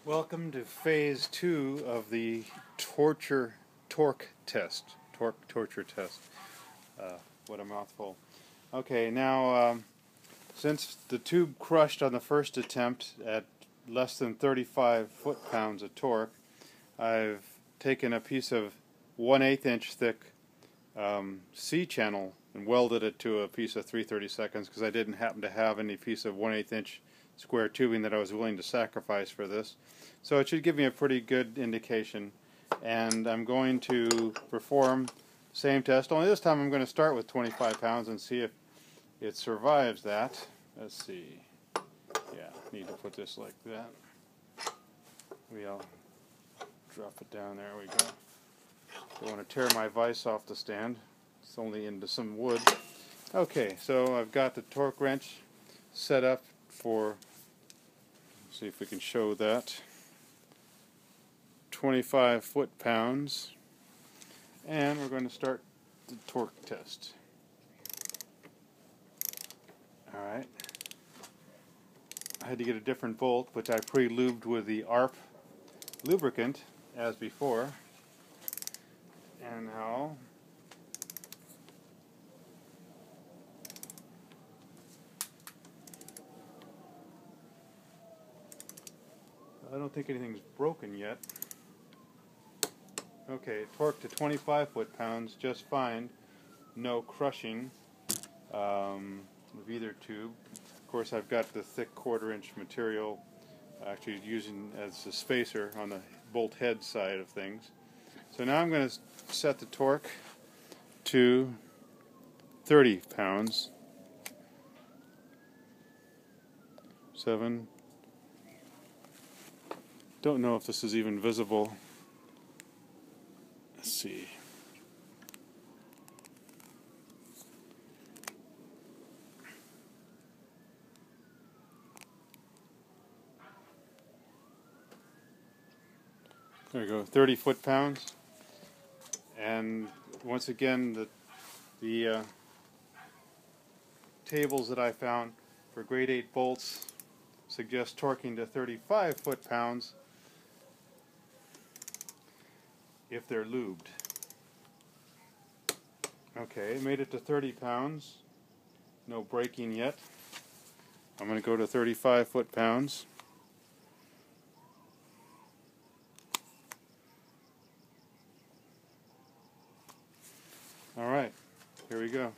Welcome to phase 2 of the torque test. Torture test. What a mouthful. Okay, now since the tube crushed on the first attempt at less than 35 foot-pounds of torque, I've taken a piece of 1/8 inch thick C-channel and welded it to a piece of 3/32 because I didn't happen to have any piece of 1/8 inch square tubing that I was willing to sacrifice for this. So it should give me a pretty good indication, and I'm going to perform the same test, only this time I'm going to start with 25 pounds and see if it survives that. Let's see. Yeah, need to put this like that. We'll drop it down, there we go. Don't want to tear my vise off the stand, it's only into some wood. Okay, so I've got the torque wrench set up for, let's see if we can show that, 25 foot-pounds, and we're going to start the torque test. Alright, I had to get a different bolt, which I pre-lubed with the ARP lubricant as before. And now I don't think anything's broken yet. Okay, torque to 25 foot-pounds, just fine. No crushing of either tube. Of course, I've got the thick 1/4 inch material actually using as a spacer on the bolt head side of things. So now I'm going to set the torque to 30 pounds. 7. Don't know if this is even visible. Let's see. There we go, 30 foot-pounds. And once again, the tables that I found for grade 8 bolts suggest torquing to 35 foot-pounds if they're lubed. Okay, made it to 30 pounds. No braking yet. I'm going to go to 35 foot-pounds. Alright, here we go.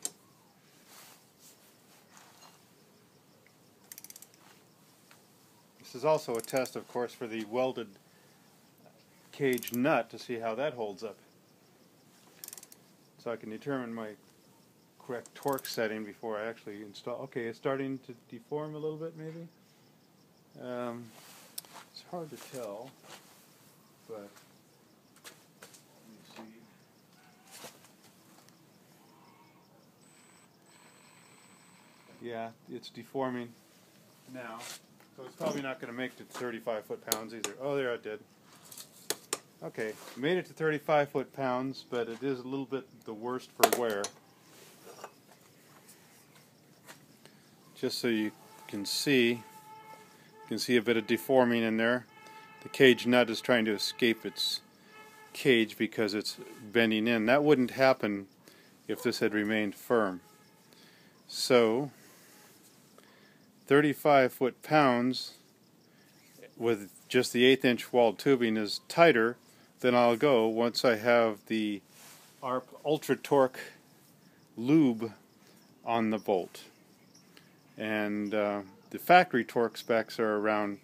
This is also a test, of course, for the welded cage nut to see how that holds up. So I can determine my correct torque setting before I actually install. Okay, it's starting to deform a little bit maybe. It's hard to tell, but let me see. Yeah, it's deforming now, so it's probably not going to make it to 35 foot-pounds either. Oh, there it did. Okay, made it to 35 foot-pounds, but it is a little bit the worst for wear. Just so you can see a bit of deforming in there. The cage nut is trying to escape its cage because it's bending in. That wouldn't happen if this had remained firm. So 35 foot-pounds with just the 1/8 inch walled tubing is tighter than I'll go once I have the ARP Ultra Torque lube on the bolt. And the factory torque specs are around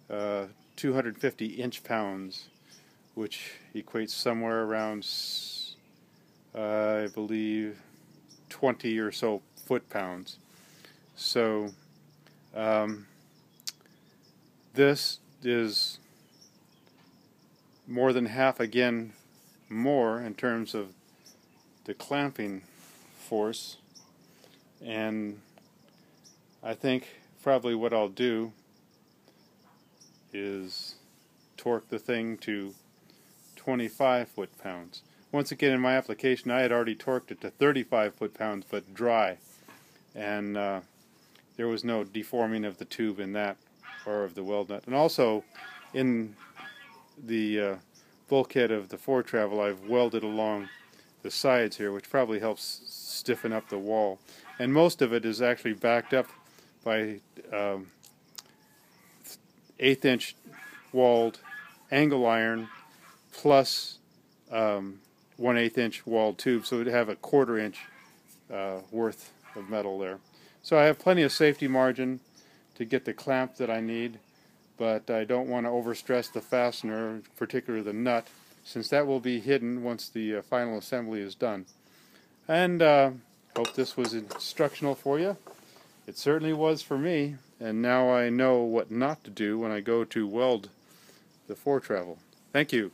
250 inch-pounds, which equates somewhere around, I believe, 20 or so foot-pounds. So this is more than half, again, more in terms of the clamping force, and I think probably what I'll do is torque the thing to 25 foot-pounds. Once again, in my application I had already torqued it to 35 foot-pounds, but dry, and there was no deforming of the tube in that or of the weld nut. And also in the bulkhead of the fore travel, I've welded along the sides here, which probably helps stiffen up the wall. And most of it is actually backed up by 1/8" walled angle iron plus 1/8" walled tube, so it'd have a 1/4 inch worth of metal there. So I have plenty of safety margin to get the clamp that I need, but I don't want to overstress the fastener, particularly the nut, since that will be hidden once the final assembly is done. And hope this was instructional for you. It certainly was for me, and now I know what not to do when I go to weld the fore travel. Thank you.